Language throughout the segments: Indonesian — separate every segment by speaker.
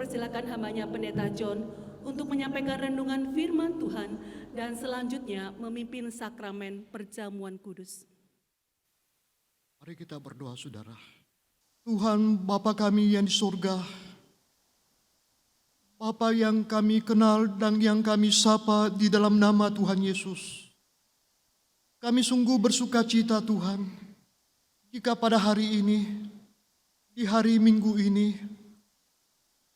Speaker 1: mempersilakan hambanya Pendeta John untuk menyampaikan renungan firman Tuhan dan selanjutnya memimpin sakramen perjamuan kudus.
Speaker 2: Mari kita berdoa, saudara. Tuhan Bapa kami yang di surga, Bapa yang kami kenal dan yang kami sapa di dalam nama Tuhan Yesus. Kami sungguh bersuka cita Tuhan, jika pada hari ini, di hari Minggu ini,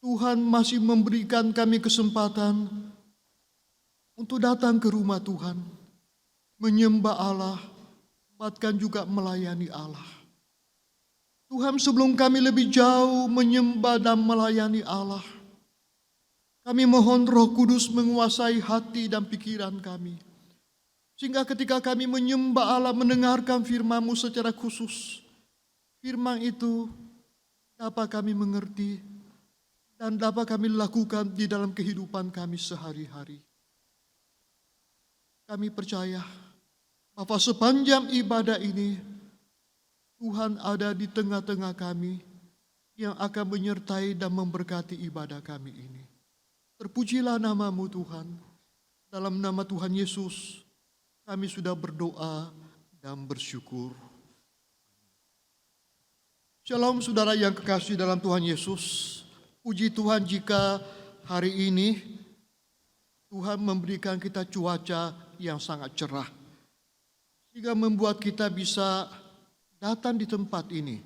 Speaker 2: Tuhan masih memberikan kami kesempatan untuk datang ke rumah Tuhan, menyembah Allah, bahkan juga melayani Allah. Tuhan, sebelum kami lebih jauh menyembah dan melayani Allah, kami mohon Roh Kudus menguasai hati dan pikiran kami. Sehingga ketika kami menyembah Allah, mendengarkan firman-Mu secara khusus, firman itu dapat kami mengerti dan dapat kami lakukan di dalam kehidupan kami sehari-hari. Kami percaya bahwa sepanjang ibadah ini, Tuhan ada di tengah-tengah kami yang akan menyertai dan memberkati ibadah kami ini. Terpujilah nama-Mu Tuhan. Dalam nama Tuhan Yesus, kami sudah berdoa dan bersyukur. Shalom saudara yang kekasih dalam Tuhan Yesus. Puji Tuhan jika hari ini Tuhan memberikan kita cuaca yang sangat cerah, sehingga membuat kita bisa datang di tempat ini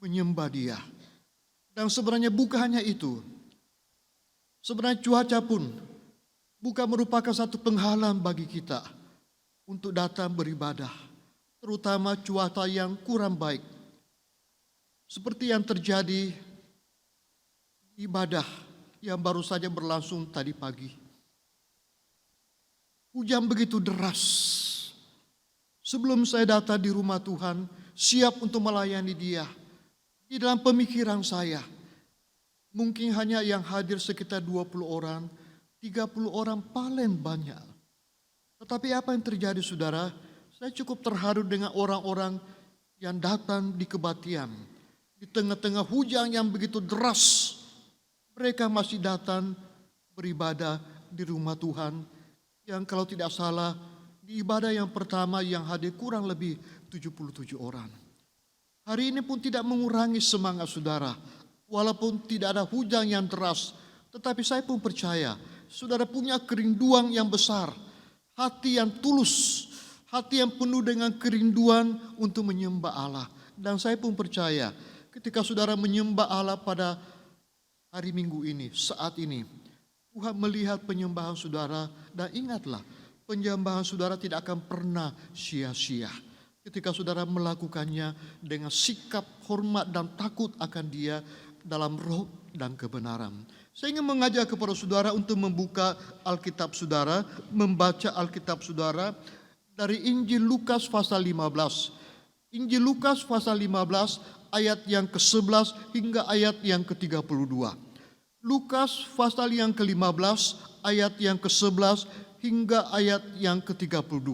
Speaker 2: menyembah Dia. Dan sebenarnya bukan hanya itu, sebenarnya cuaca pun bukan merupakan satu penghalang bagi kita untuk datang beribadah, terutama cuaca yang kurang baik, seperti yang terjadi ibadah yang baru saja berlangsung tadi pagi. Hujan begitu deras. Sebelum saya datang di rumah Tuhan, siap untuk melayani Dia, di dalam pemikiran saya, mungkin hanya yang hadir sekitar 20 orang, 30 orang paling banyak. Tetapi apa yang terjadi saudara? Saya cukup terharu dengan orang-orang yang datang di kebaktian. Di tengah-tengah hujan yang begitu deras, mereka masih datang beribadah di rumah Tuhan. Yang kalau tidak salah, di ibadah yang pertama yang hadir kurang lebih 77 orang. Hari ini pun tidak mengurangi semangat saudara. Walaupun tidak ada hujan yang deras, tetapi saya pun percaya saudara punya kerinduan yang besar, hati yang tulus, hati yang penuh dengan kerinduan untuk menyembah Allah. Dan saya pun percaya ketika saudara menyembah Allah pada hari Minggu ini, saat ini, Tuhan melihat penyembahan saudara. Dan ingatlah, penyembahan saudara tidak akan pernah sia-sia ketika saudara melakukannya dengan sikap hormat dan takut akan Dia dalam roh dan kebenaran. Saya ingin mengajak kepada saudara untuk membuka Alkitab saudara, membaca Alkitab saudara dari Injil Lukas pasal 15. Injil Lukas pasal 15 ayat yang ke-11 hingga ayat yang ke-32. Lukas pasal yang ke-15 ayat yang ke-11 hingga ayat yang ke-32.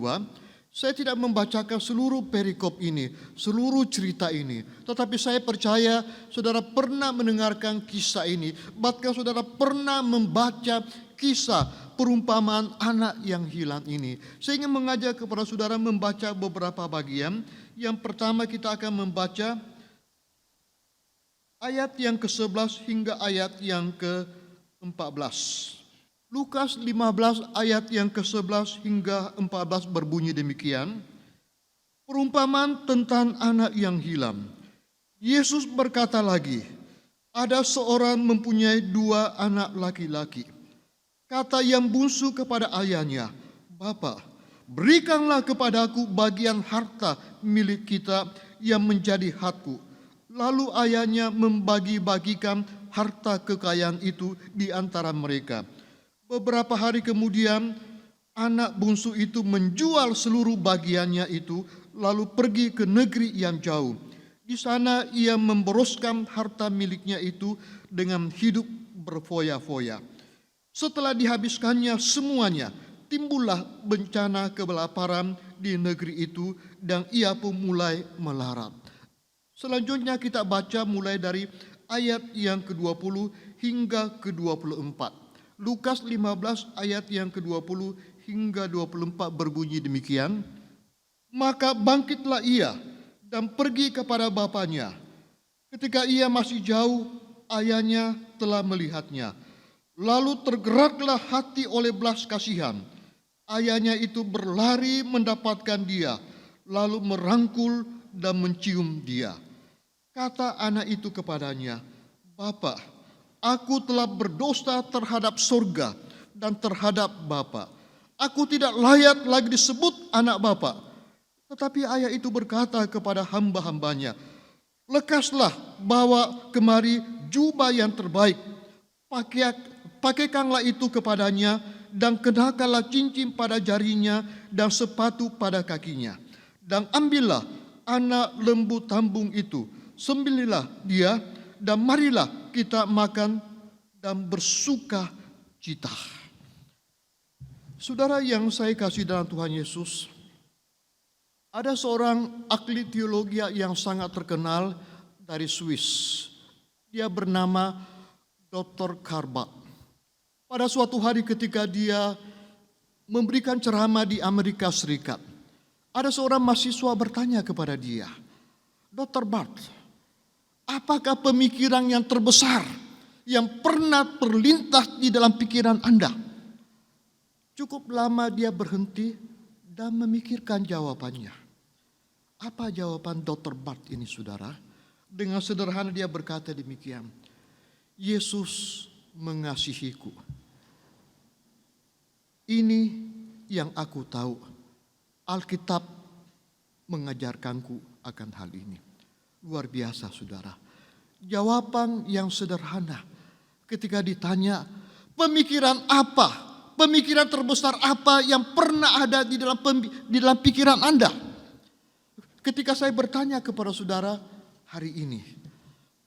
Speaker 2: Saya tidak membacakan seluruh perikop ini, seluruh cerita ini. Tetapi saya percaya saudara pernah mendengarkan kisah ini. Bahkan saudara pernah membaca kisah perumpamaan anak yang hilang ini. Saya ingin mengajak kepada saudara membaca beberapa bagian. Yang pertama kita akan membaca ayat yang ke-11 hingga ayat yang ke-14. Lukas 15 ayat yang ke-11 hingga 14 berbunyi demikian. Perumpamaan tentang anak yang hilang. Yesus berkata lagi, ada seorang mempunyai 2 anak laki-laki. Kata yang bungsu kepada ayahnya, Bapa, berikanlah kepadaku bagian harta milik kita yang menjadi hakku. Lalu ayahnya membagi-bagikan harta kekayaan itu di antara mereka. Beberapa hari kemudian, anak bungsu itu menjual seluruh bagiannya itu, lalu pergi ke negeri yang jauh. Di sana ia memboroskan harta miliknya itu dengan hidup berfoya-foya. Setelah dihabiskannya semuanya, timbullah bencana kelaparan di negeri itu dan ia pun mulai melarat. Selanjutnya kita baca mulai dari ayat yang ke-20 hingga ke-24. Lukas 15 ayat yang ke-20 hingga 24 berbunyi demikian. Maka bangkitlah ia dan pergi kepada bapaknya. Ketika ia masih jauh, ayahnya telah melihatnya. Lalu tergeraklah hati oleh belas kasihan. Ayahnya itu berlari mendapatkan dia, lalu merangkul dan mencium dia. Kata anak itu kepadanya, Bapa, aku telah berdosa terhadap surga dan terhadap Bapa. Aku tidak layak lagi disebut anak Bapa. Tetapi ayah itu berkata kepada hamba-hambanya, lekaslah, bawa kemari jubah yang terbaik, pakaikanlah itu kepadanya, dan kenakanlah cincin pada jarinya dan sepatu pada kakinya. Dan ambillah anak lembu tambung itu, sembelihlah dia, dan marilah kita makan dan bersuka cita. Saudara yang saya kasih dalam Tuhan Yesus, ada seorang ahli teologi yang sangat terkenal dari Swiss. Dia bernama Dr. Karba. Pada suatu hari ketika dia memberikan ceramah di Amerika Serikat, ada seorang mahasiswa bertanya kepada dia, Dr. Barth, apakah pemikiran yang terbesar yang pernah terlintas di dalam pikiran Anda? Cukup lama dia berhenti dan memikirkan jawabannya. Apa jawaban Dr. Barth ini, saudara? Dengan sederhana dia berkata demikian, Yesus mengasihiku. Ini yang aku tahu. Alkitab mengajarkanku akan hal ini. Luar biasa, saudara. Jawaban yang sederhana ketika ditanya, pemikiran apa? Pemikiran terbesar apa yang pernah ada di dalam pikiran Anda? Ketika saya bertanya kepada saudara hari ini,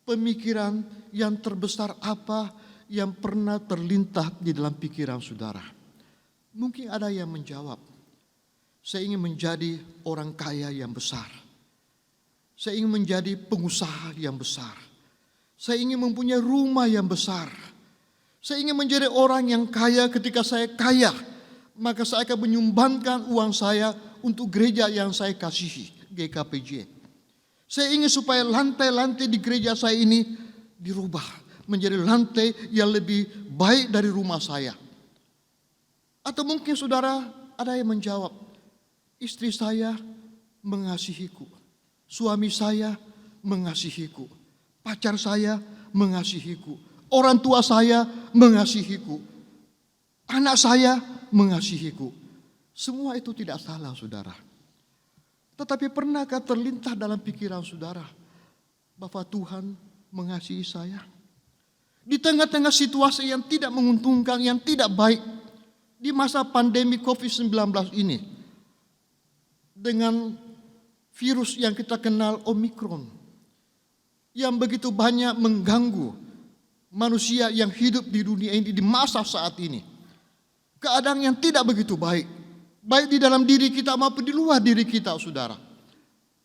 Speaker 2: pemikiran yang terbesar apa yang pernah terlintas di dalam pikiran saudara? Mungkin ada yang menjawab, saya ingin menjadi orang kaya yang besar. Saya ingin menjadi pengusaha yang besar. Saya ingin mempunyai rumah yang besar. Saya ingin menjadi orang yang kaya. Ketika saya kaya, maka saya akan menyumbangkan uang saya untuk gereja yang saya kasihi, GKPJ. Saya ingin supaya lantai-lantai di gereja saya ini dirubah menjadi lantai yang lebih baik dari rumah saya. Atau mungkin saudara ada yang menjawab, istri saya mengasihiku, suami saya mengasihiku, pacar saya mengasihiku, orang tua saya mengasihiku, anak saya mengasihiku. Semua itu tidak salah, saudara. Tetapi pernahkah terlintas dalam pikiran saudara bahwa Tuhan mengasihi saya? Di tengah-tengah situasi yang tidak menguntungkan, yang tidak baik, di masa pandemi COVID-19 ini, dengan virus yang kita kenal Omikron, yang begitu banyak mengganggu manusia yang hidup di dunia ini di masa saat ini. Keadaan yang tidak begitu baik, baik di dalam diri kita maupun di luar diri kita, saudara.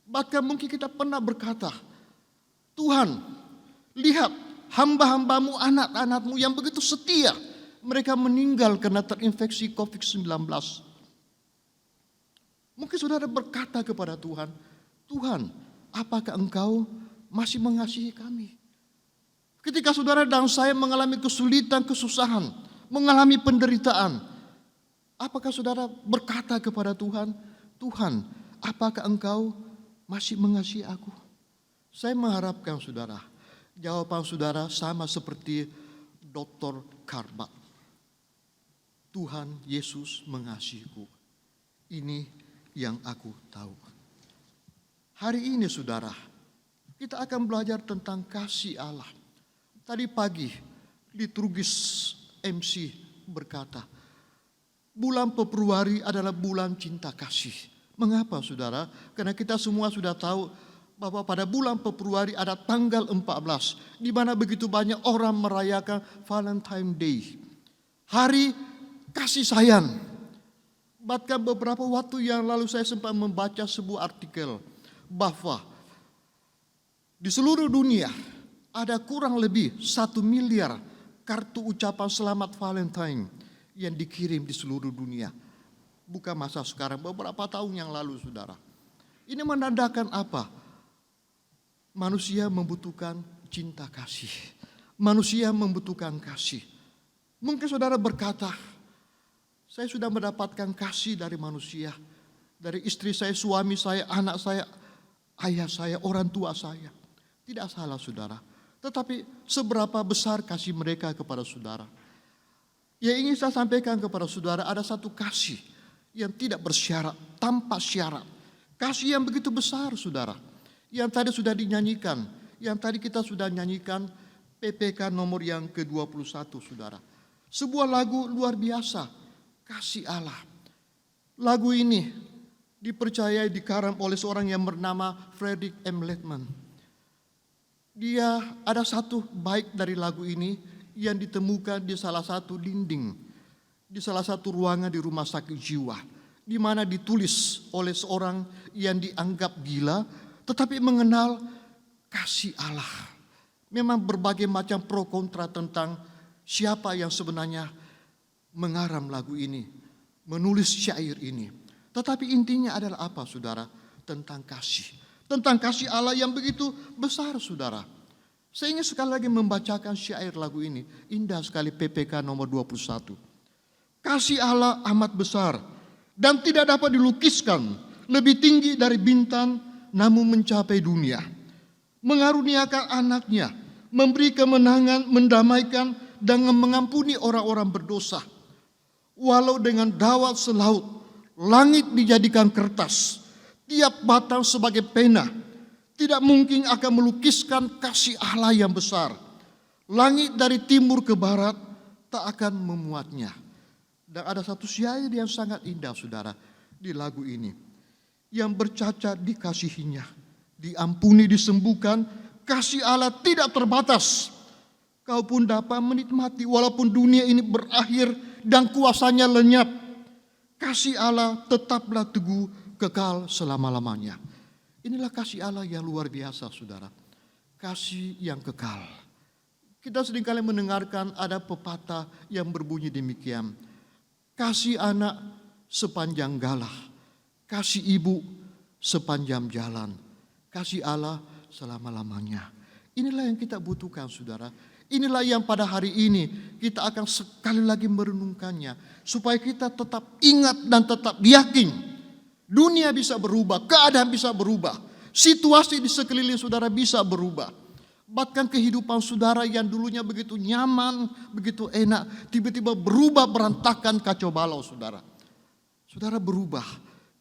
Speaker 2: Bahkan mungkin kita pernah berkata, Tuhan, lihat hamba-hambamu, anak-anakmu yang begitu setia, mereka meninggal karena terinfeksi COVID-19. Mungkin saudara berkata kepada Tuhan, Tuhan, apakah engkau masih mengasihi kami? Ketika saudara dan saya mengalami kesulitan, kesusahan, mengalami penderitaan, apakah saudara berkata kepada Tuhan, Tuhan, apakah engkau masih mengasihi aku? Saya mengharapkan saudara, jawaban saudara sama seperti Dr. Karba. Tuhan Yesus mengasihiku. Ini yang aku tahu. Hari ini saudara, kita akan belajar tentang kasih Allah. Tadi pagi liturgis MC berkata, bulan Februari adalah bulan cinta kasih. Mengapa saudara? Karena kita semua sudah tahu bahwa pada bulan Februari ada tanggal 14, di mana begitu banyak orang merayakan Valentine Day, hari kasih sayang. Bahkan beberapa waktu yang lalu saya sempat membaca sebuah artikel bahwa di seluruh dunia ada kurang lebih 1 miliar kartu ucapan selamat Valentine yang dikirim di seluruh dunia. Bukan masa sekarang, beberapa tahun yang lalu, saudara. Ini menandakan apa? Manusia membutuhkan cinta kasih. Manusia membutuhkan kasih. Mungkin saudara berkata, saya sudah mendapatkan kasih dari manusia. Dari istri saya, suami saya, anak saya, ayah saya, orang tua saya. Tidak salah saudara. Tetapi seberapa besar kasih mereka kepada saudara? Yang ingin saya sampaikan kepada saudara, ada satu kasih yang tidak bersyarat, tanpa syarat. Kasih yang begitu besar saudara. Yang tadi sudah dinyanyikan, yang tadi kita sudah nyanyikan PPK nomor yang ke-21 saudara. Sebuah lagu luar biasa, kasih Allah. Lagu ini dipercayai dikaram oleh seorang yang bernama Frederick M. Letman. Dia ada satu bait dari lagu ini yang ditemukan di salah satu dinding, di salah satu ruangan di rumah sakit jiwa, di mana ditulis oleh seorang yang dianggap gila, tetapi mengenal kasih Allah. Memang berbagai macam pro kontra tentang siapa yang sebenarnya mengaram lagu ini, menulis syair ini. Tetapi intinya adalah apa saudara? Tentang kasih. Tentang kasih Allah yang begitu besar saudara. Saya ingin sekali lagi membacakan syair lagu ini. Indah sekali PPK nomor 21. Kasih Allah amat besar dan tidak dapat dilukiskan, lebih tinggi dari bintang namun mencapai dunia. Mengaruniakan anaknya, memberi kemenangan, mendamaikan dan mengampuni orang-orang berdosa. Walau dengan dawat selaut, langit dijadikan kertas, tiap batang sebagai pena, tidak mungkin akan melukiskan kasih Allah yang besar. Langit dari timur ke barat tak akan memuatnya. Dan ada satu syair yang sangat indah saudara di lagu ini. Yang bercacat dikasihinya, diampuni disembuhkan, kasih Allah tidak terbatas. Kau pun dapat menikmati walaupun dunia ini berakhir dan kuasanya lenyap. Kasih Allah tetaplah teguh, kekal selama-lamanya. Inilah kasih Allah yang luar biasa saudara. Kasih yang kekal. Kita seringkali mendengarkan ada pepatah yang berbunyi demikian. Kasih anak sepanjang galah, kasih ibu sepanjang jalan, kasih Allah selama-lamanya. Inilah yang kita butuhkan saudara. Inilah yang pada hari ini kita akan sekali lagi merenungkannya. Supaya kita tetap ingat dan tetap yakin. Dunia bisa berubah, keadaan bisa berubah. Situasi di sekeliling saudara bisa berubah. Bahkan kehidupan saudara yang dulunya begitu nyaman, begitu enak, tiba-tiba berubah berantakan kacau balau saudara. Saudara berubah,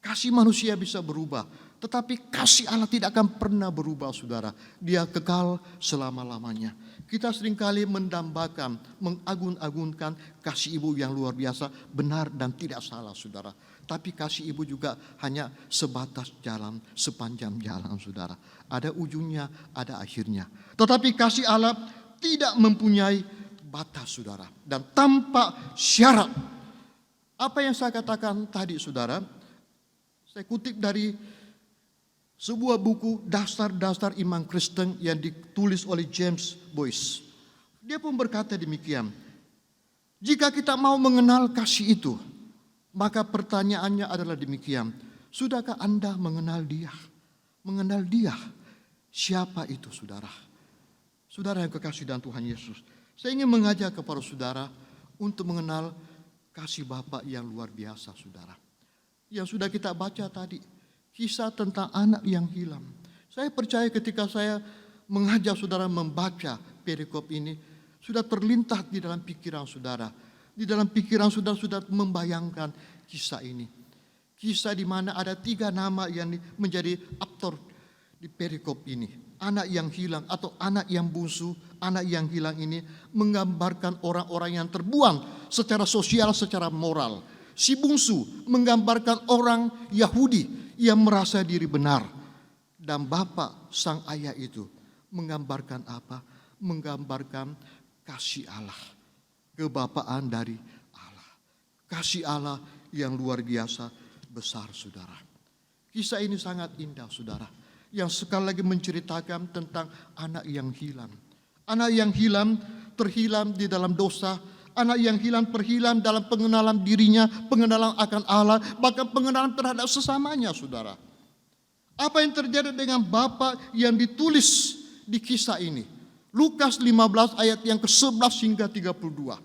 Speaker 2: kasih manusia bisa berubah. Tetapi kasih Allah tidak akan pernah berubah saudara. Dia kekal selama-lamanya. Kita seringkali mendambakan, mengagun-agunkan kasih ibu yang luar biasa, benar dan tidak salah saudara. Tapi kasih ibu juga hanya sebatas jalan, sepanjang jalan saudara. Ada ujungnya, ada akhirnya. Tetapi kasih Allah tidak mempunyai batas saudara. Dan tanpa syarat. Apa yang saya katakan tadi saudara, saya kutip dari sebuah buku dasar-dasar iman Kristen yang ditulis oleh James Boyce. Dia pun berkata demikian. Jika kita mau mengenal kasih itu, maka pertanyaannya adalah demikian. Sudahkah Anda mengenal dia? Mengenal dia. Siapa itu saudara? Saudara yang kekasih dalam Tuhan Yesus. Saya ingin mengajak kepada saudara untuk mengenal kasih Bapa yang luar biasa saudara. Yang sudah kita baca tadi. Kisah tentang anak yang hilang. Saya percaya ketika saya mengajak saudara membaca perikop ini. Sudah terlintas di dalam pikiran saudara. Di dalam pikiran saudara sudah membayangkan kisah ini. Kisah di mana ada 3 nama yang menjadi aktor di perikop ini. Anak yang hilang atau anak yang bungsu, anak yang hilang ini menggambarkan orang-orang yang terbuang secara sosial, secara moral. Si bungsu menggambarkan orang Yahudi yang merasa diri benar. Dan Bapa sang ayah itu menggambarkan apa? Menggambarkan kasih Allah. Kebapaan dari Allah. Kasih Allah yang luar biasa besar saudara. Kisah ini sangat indah saudara. Yang sekali lagi menceritakan tentang anak yang hilang. Anak yang hilang terhilang di dalam dosa, anak yang terhilang dalam pengenalan dirinya, pengenalan akan Allah, bahkan pengenalan terhadap sesamanya, saudara. Apa yang terjadi dengan Bapa yang ditulis di kisah ini? Lukas 15 ayat yang ke-11 hingga 32.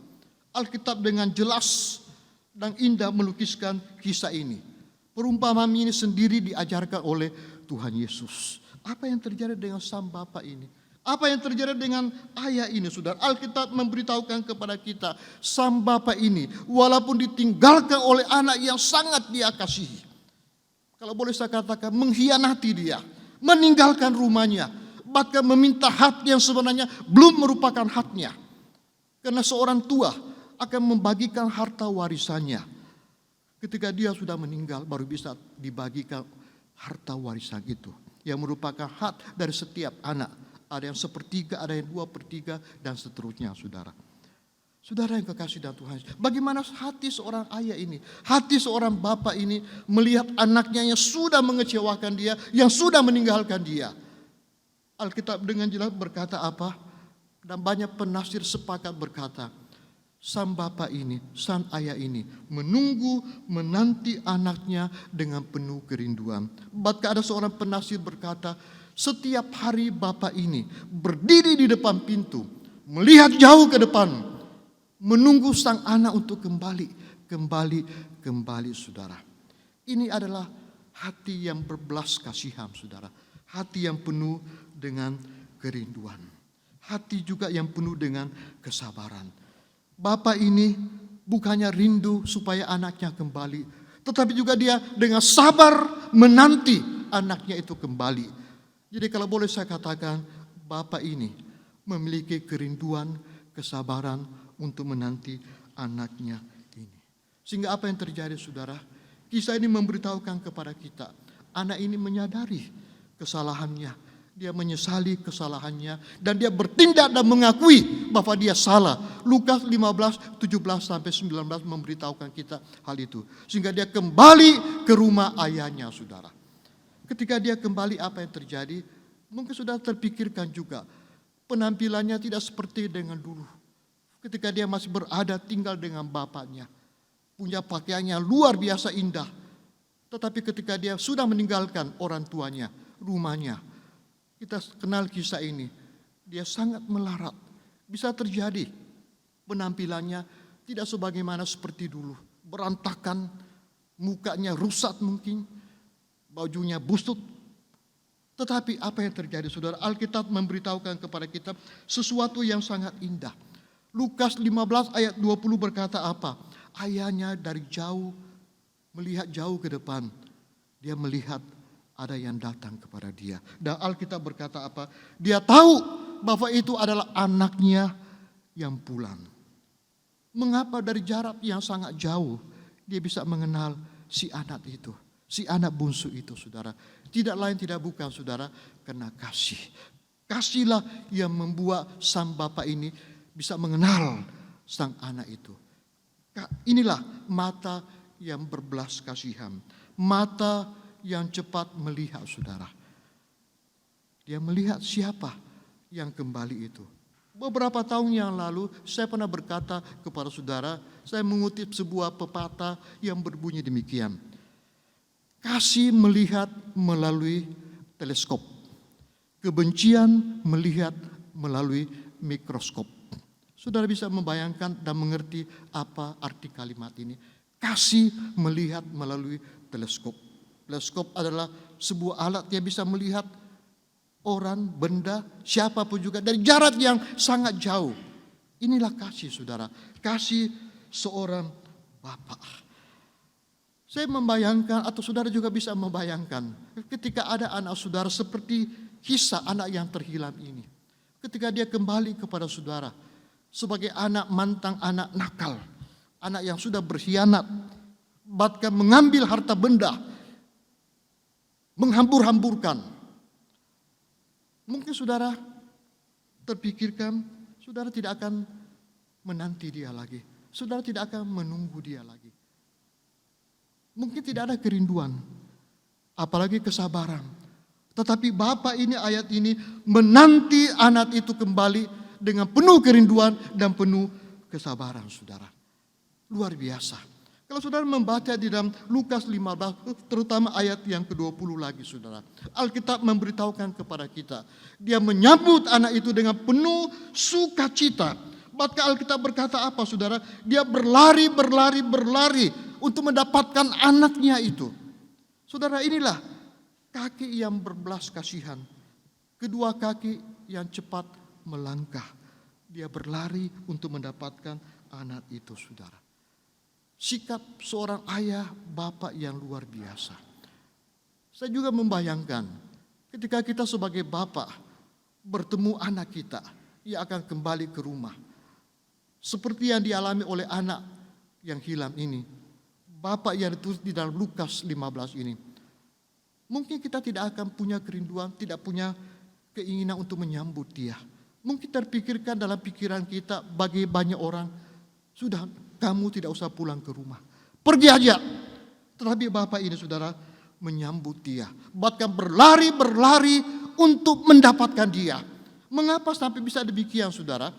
Speaker 2: Alkitab dengan jelas dan indah melukiskan kisah ini. Perumpamaan ini sendiri diajarkan oleh Tuhan Yesus. Apa yang terjadi dengan sang Bapa ini? Apa yang terjadi dengan ayah ini, saudara? Alkitab memberitahukan kepada kita, sang Bapa ini walaupun ditinggalkan oleh anak yang sangat dia kasihi, kalau boleh saya katakan mengkhianati dia, meninggalkan rumahnya, bahkan meminta hak yang sebenarnya belum merupakan haknya. Karena seorang tua akan membagikan harta warisannya. Ketika dia sudah meninggal baru bisa dibagikan harta warisan itu, yang merupakan hak dari setiap anak. Ada yang 1/3, ada yang 2/3 dan seterusnya, saudara. Saudara yang kekasih dalam Tuhan, bagaimana hati seorang ayah ini, hati seorang bapak ini melihat anaknya yang sudah mengecewakan dia, yang sudah meninggalkan dia. Alkitab dengan jelas berkata apa? Dan banyak penafsir sepakat berkata, sang bapak ini, sang ayah ini menunggu, menanti anaknya dengan penuh kerinduan. Bahkan ada seorang penafsir berkata, setiap hari bapak ini berdiri di depan pintu, melihat jauh ke depan, menunggu sang anak untuk kembali, saudara. Ini adalah hati yang berbelas kasihan, saudara. Hati yang penuh dengan kerinduan. Hati juga yang penuh dengan kesabaran. Bapak ini bukannya rindu supaya anaknya kembali, tetapi juga dia dengan sabar menanti anaknya itu kembali. Jadi kalau boleh saya katakan, bapak ini memiliki kerinduan, kesabaran untuk menanti anaknya ini. Sehingga apa yang terjadi, saudara? Kisah ini memberitahukan kepada kita, anak ini menyadari kesalahannya. Dia menyesali kesalahannya dan dia bertindak dan mengakui bahwa dia salah. Lukas 15, 17-19 memberitahukan kita hal itu. Sehingga dia kembali ke rumah ayahnya, saudara. Ketika dia kembali, apa yang terjadi? Mungkin sudah terpikirkan juga. Penampilannya tidak seperti dengan dulu. Ketika dia masih berada tinggal dengan bapaknya. Punya pakaiannya luar biasa indah. Tetapi ketika dia sudah meninggalkan orang tuanya, rumahnya, kita kenal kisah ini. Dia sangat melarat. Bisa terjadi penampilannya tidak sebagaimana seperti dulu. Berantakan, mukanya rusak mungkin, bajunya busuk. Tetapi apa yang terjadi, saudara? Alkitab memberitahukan kepada kita sesuatu yang sangat indah. Lukas 15 ayat 20 berkata apa? Ayahnya dari jauh, melihat jauh ke depan. Dia melihat ada yang datang kepada dia. Dan Alkitab berkata apa? Dia tahu bahwa itu adalah anaknya yang pulang. Mengapa dari jarak yang sangat jauh dia bisa mengenal si anak itu, si anak bungsu itu, saudara? Tidak lain tidak bukan, saudara, karena kasih. Kasihlah yang membuat sang bapak ini bisa mengenal sang anak itu. Inilah mata yang berbelas kasihan, mata yang cepat melihat, saudara. Dia melihat siapa yang kembali itu. Beberapa tahun yang lalu saya pernah berkata kepada saudara, saya mengutip sebuah pepatah yang berbunyi demikian. Kasih melihat melalui teleskop. Kebencian melihat melalui mikroskop. Saudara bisa membayangkan dan mengerti apa arti kalimat ini. Kasih melihat melalui teleskop. Teleskop adalah sebuah alat yang bisa melihat orang, benda, siapapun juga dari jarak yang sangat jauh. Inilah kasih, saudara. Kasih seorang bapak. Saya membayangkan, atau saudara juga bisa membayangkan, ketika ada anak saudara seperti kisah anak yang terhilang ini. Ketika dia kembali kepada saudara, sebagai anak mantan, anak nakal, anak yang sudah berkhianat, bahkan mengambil harta benda, menghambur-hamburkan. Mungkin saudara terpikirkan, saudara tidak akan menanti dia lagi. Saudara tidak akan menunggu dia lagi. Mungkin tidak ada kerinduan, apalagi kesabaran. Tetapi Bapak ini, ayat ini menanti anak itu kembali dengan penuh kerinduan dan penuh kesabaran, saudara. Luar biasa. Kalau saudara membaca di dalam Lukas 15, terutama ayat yang ke-20 lagi, saudara. Alkitab memberitahukan kepada kita, dia menyambut anak itu dengan penuh sukacita. Bahkan Alkitab berkata apa, saudara? Dia berlari untuk mendapatkan anaknya itu. Saudara, inilah kaki yang berbelas kasihan. Kedua kaki yang cepat melangkah. Dia berlari untuk mendapatkan anak itu, saudara. Sikap seorang ayah, bapak yang luar biasa. Saya juga membayangkan ketika kita sebagai bapak bertemu anak kita, ia akan kembali ke rumah. Seperti yang dialami oleh anak yang hilang ini. Bapak yang ditulis di dalam Lukas 15 ini. Mungkin kita tidak akan punya kerinduan, tidak punya keinginan untuk menyambut dia. Mungkin terpikirkan dalam pikiran kita bagi banyak orang, sudah kamu tidak usah pulang ke rumah, pergi aja. Tetapi Bapak ini, saudara, menyambut dia. Bahkan berlari untuk mendapatkan dia. Mengapa sampai bisa demikian, saudara?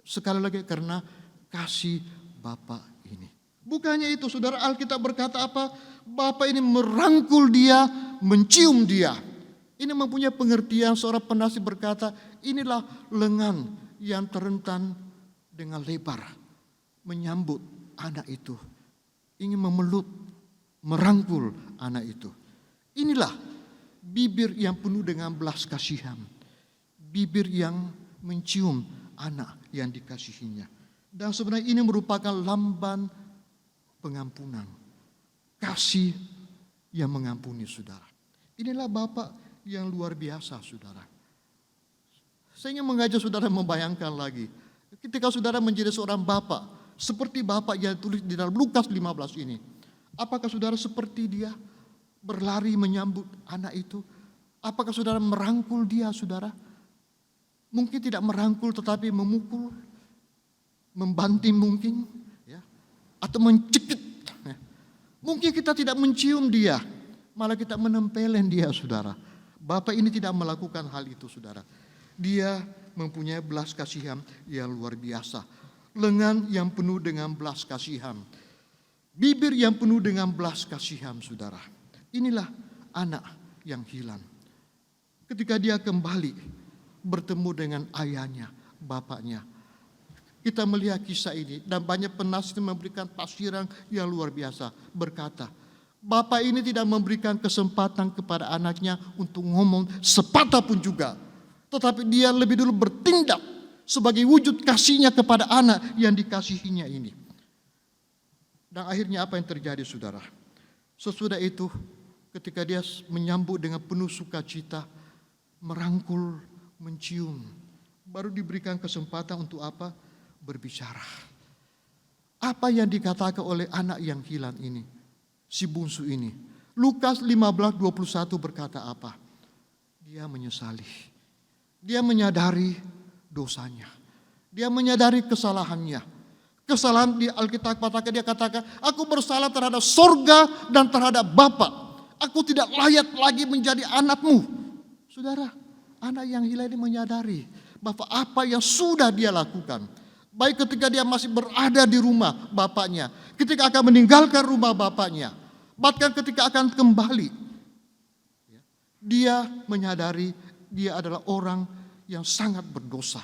Speaker 2: Sekali lagi karena kasih Bapak ini. Bukannya itu, saudara, Alkitab berkata apa? Bapak ini merangkul dia, mencium dia. Ini mempunyai pengertian, seorang penasihat berkata, inilah lengan yang terentan dengan lebar. Menyambut anak itu. Ingin memeluk, merangkul anak itu. Inilah bibir yang penuh dengan belas kasihan. Bibir yang mencium anak yang dikasihinya. Dan sebenarnya ini merupakan lambang pengampunan. Kasih yang mengampuni, saudara. Inilah Bapak yang luar biasa, saudara. Saya ingin mengajak saudara membayangkan lagi. Ketika saudara menjadi seorang bapak, seperti Bapak yang tulis di dalam Lukas 15 ini. Apakah saudara seperti dia? Berlari menyambut anak itu? Apakah saudara merangkul dia, saudara? Mungkin tidak merangkul tetapi memukul, membanting mungkin, ya, atau mencekik. Ya. Mungkin kita tidak mencium dia, malah kita menempelin dia, saudara. Bapak ini tidak melakukan hal itu, saudara. Dia mempunyai belas kasihan yang luar biasa. Lengan yang penuh dengan belas kasihan. Bibir yang penuh dengan belas kasihan, saudara. Inilah anak yang hilang. Ketika dia kembali bertemu dengan ayahnya, bapaknya. Kita melihat kisah ini dan banyak penasihat memberikan tafsiran yang luar biasa. Berkata, bapak ini tidak memberikan kesempatan kepada anaknya untuk ngomong sepatah pun juga. Tetapi dia lebih dulu bertindak sebagai wujud kasihnya kepada anak yang dikasihinya ini. Dan akhirnya apa yang terjadi, saudara? Sesudah itu ketika dia menyambut dengan penuh sukacita, merangkul, mencium, baru diberikan kesempatan untuk apa? Berbicara. Apa yang dikatakan oleh anak yang hilang ini, si bungsu ini? Lukas 15:21 berkata apa? Dia menyesali. Dia menyadari dosanya. Dia menyadari kesalahannya. Kesalahan di Alkitab dia katakan, aku bersalah terhadap sorga dan terhadap Bapa. Aku tidak layak lagi menjadi anakmu. Saudara, anak yang hilang ini menyadari bahwa apa yang sudah dia lakukan. Baik ketika dia masih berada di rumah bapaknya. Ketika akan meninggalkan rumah bapaknya. Bahkan ketika akan kembali. Dia menyadari dia adalah orang yang sangat berdosa.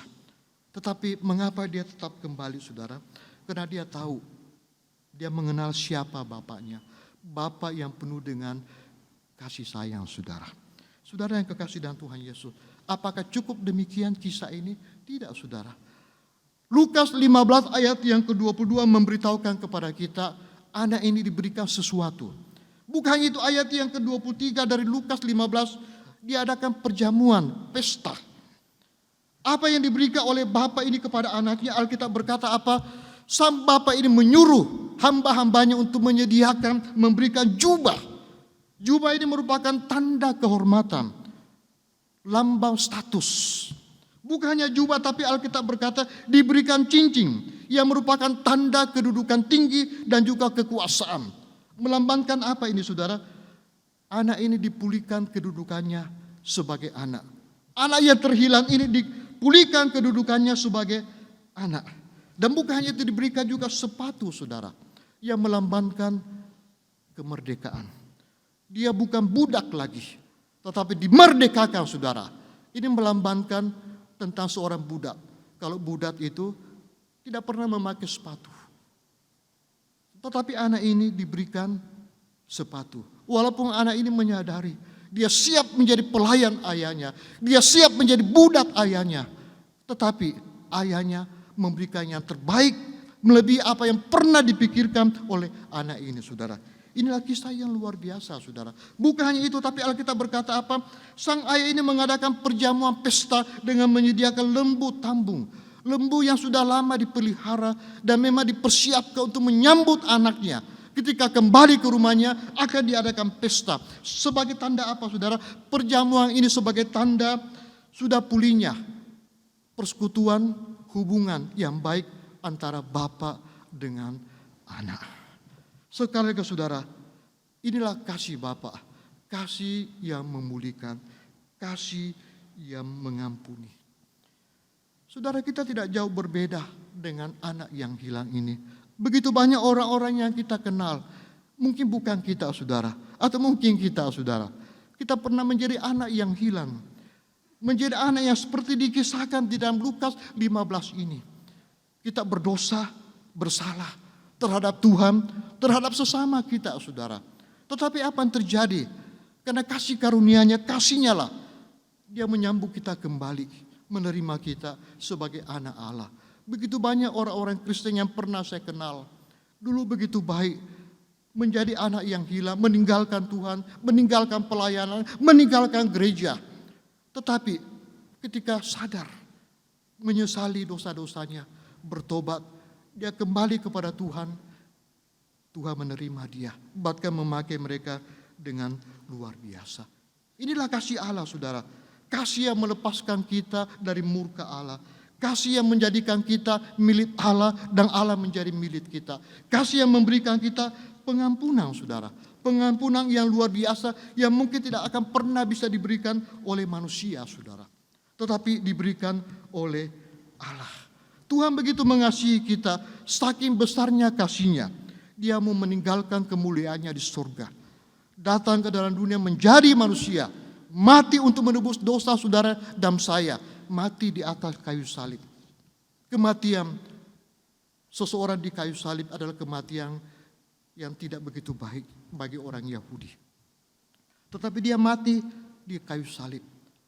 Speaker 2: Tetapi mengapa dia tetap kembali, saudara? Karena dia tahu, dia mengenal siapa bapaknya. Bapak yang penuh dengan kasih sayang, saudara. Saudara yang kekasih dalam Tuhan Yesus, apakah cukup demikian kisah ini? Tidak, saudara. Lukas 15 ayat yang ke-22 memberitahukan kepada kita, anak ini diberikan sesuatu. Bukan itu ayat yang ke-23 dari Lukas 15, diadakan perjamuan, pesta. Apa yang diberikan oleh bapak ini kepada anaknya, Alkitab berkata apa? Sang bapak ini menyuruh hamba-hambanya untuk menyediakan, memberikan jubah. Jubah ini merupakan tanda kehormatan, lambang status. Bukan hanya jubah, tapi Alkitab berkata diberikan cincin yang merupakan tanda kedudukan tinggi dan juga kekuasaan. Melambangkan apa ini, saudara? Anak ini dipulihkan kedudukannya sebagai anak. Anak yang terhilang ini pulihkan kedudukannya sebagai anak. Dan bukan hanya itu, diberikan juga sepatu, saudara, yang melambangkan kemerdekaan. Dia bukan budak lagi, tetapi dimerdekakan, saudara. Ini melambangkan tentang seorang budak. Kalau budak itu tidak pernah memakai sepatu. Tetapi anak ini diberikan sepatu. Walaupun anak ini menyadari dia siap menjadi pelayan ayahnya, dia siap menjadi budak ayahnya, tetapi ayahnya memberikan yang terbaik melebihi apa yang pernah dipikirkan oleh anak ini, saudara. Inilah kisah yang luar biasa, saudara. Bukan hanya itu, tapi Alkitab berkata apa? Sang ayah ini mengadakan perjamuan pesta dengan menyediakan lembu tambung. Lembu yang sudah lama dipelihara dan memang dipersiapkan untuk menyambut anaknya. Ketika kembali ke rumahnya akan diadakan pesta. Sebagai tanda apa, saudara? Perjamuan ini sebagai tanda sudah pulihnya persekutuan, hubungan yang baik antara bapa dengan anak. Sekali lagi, saudara, inilah kasih Bapa, kasih yang memulihkan, kasih yang mengampuni. Saudara, kita tidak jauh berbeda dengan anak yang hilang ini. Begitu banyak orang-orang yang kita kenal, mungkin bukan kita, saudara, atau mungkin kita, saudara, kita pernah menjadi anak yang hilang, menjadi anak yang seperti dikisahkan di dalam Lukas 15 ini. Kita berdosa, bersalah terhadap Tuhan, terhadap sesama kita, saudara. Tetapi apa yang terjadi? Karena kasih karunia-Nya, kasih-Nya lah, Dia menyambut kita kembali, menerima kita sebagai anak Allah. Begitu banyak orang-orang Kristen yang pernah saya kenal, dulu begitu baik, menjadi anak yang hilang, meninggalkan Tuhan, meninggalkan pelayanan, meninggalkan gereja. Tetapi ketika sadar, menyesali dosa-dosanya, bertobat, dia kembali kepada Tuhan, Tuhan menerima dia, bahkan memakai mereka dengan luar biasa. Inilah kasih Allah, saudara. Kasih yang melepaskan kita dari murka Allah. Kasih yang menjadikan kita milik Allah dan Allah menjadi milik kita. Kasih yang memberikan kita pengampunan, saudara. Pengampunan yang luar biasa yang mungkin tidak akan pernah bisa diberikan oleh manusia, saudara. Tetapi diberikan oleh Allah. Tuhan begitu mengasihi kita, saking besarnya kasih-Nya. Dia mau meninggalkan kemuliaannya di surga. Datang ke dalam dunia menjadi manusia. Mati untuk menebus dosa saudara dan saya. Mati di atas kayu salib. Kematian seseorang di kayu salib adalah kematian yang tidak begitu baik bagi orang Yahudi. Tetapi dia mati di kayu salib.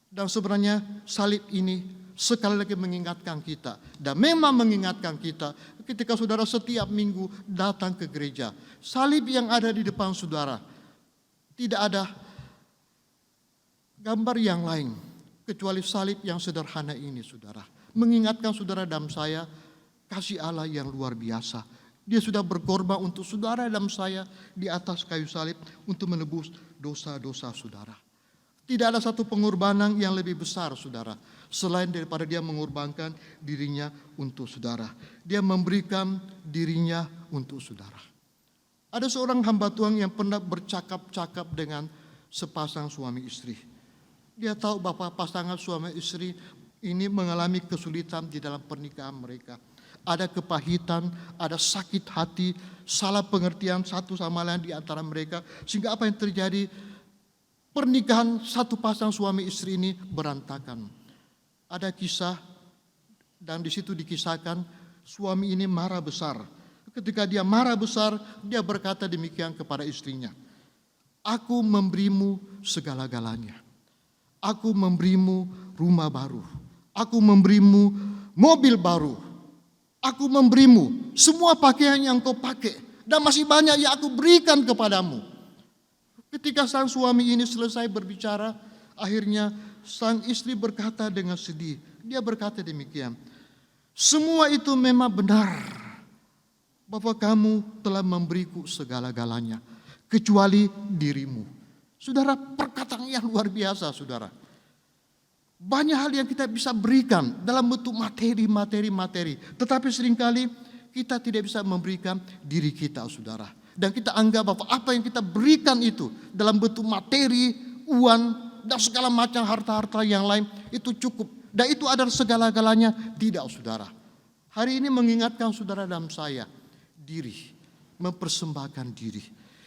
Speaker 2: Dan sebenarnya salib ini sekali lagi mengingatkan kita. Dan memang mengingatkan kita ketika saudara setiap minggu datang ke gereja. Salib yang ada di depan saudara, tidak ada gambar yang lain kecuali salib yang sederhana ini, saudara. Mengingatkan saudara dan saya kasih Allah yang luar biasa. Dia sudah berkorban untuk saudara dan saya di atas kayu salib untuk menebus dosa-dosa saudara. Tidak ada satu pengorbanan yang lebih besar, saudara, selain daripada dia mengorbankan dirinya untuk saudara. Dia memberikan dirinya untuk saudara. Ada seorang hamba Tuhan yang pernah bercakap-cakap dengan sepasang suami istri. Dia tahu bahwa pasangan suami istri ini mengalami kesulitan di dalam pernikahan mereka. Ada kepahitan, ada sakit hati, salah pengertian satu sama lain di antara mereka. Sehingga apa yang terjadi? Pernikahan satu pasang suami istri ini berantakan. Ada kisah dan di situ dikisahkan suami ini marah besar. Ketika dia marah besar, dia berkata demikian kepada istrinya. Aku memberimu segala-galanya. Aku memberimu rumah baru. Aku memberimu mobil baru. Aku memberimu semua pakaian yang kau pakai. Dan masih banyak yang aku berikan kepadamu. Ketika sang suami ini selesai berbicara, akhirnya sang istri berkata dengan sedih. Dia berkata demikian. Semua itu memang benar. Bahwa kamu telah memberiku segala-galanya. Kecuali dirimu. Saudara, perkataan yang luar biasa, saudara. Banyak hal yang kita bisa berikan dalam bentuk materi. Tetapi seringkali kita tidak bisa memberikan diri kita, saudara. Dan kita anggap bahwa apa yang kita berikan itu dalam bentuk materi, uang, dan segala macam harta-harta yang lain itu cukup Dan itu adalah segala-galanya. Tidak, saudara. Hari ini mengingatkan saudara dan saya, diri, mempersembahkan diri.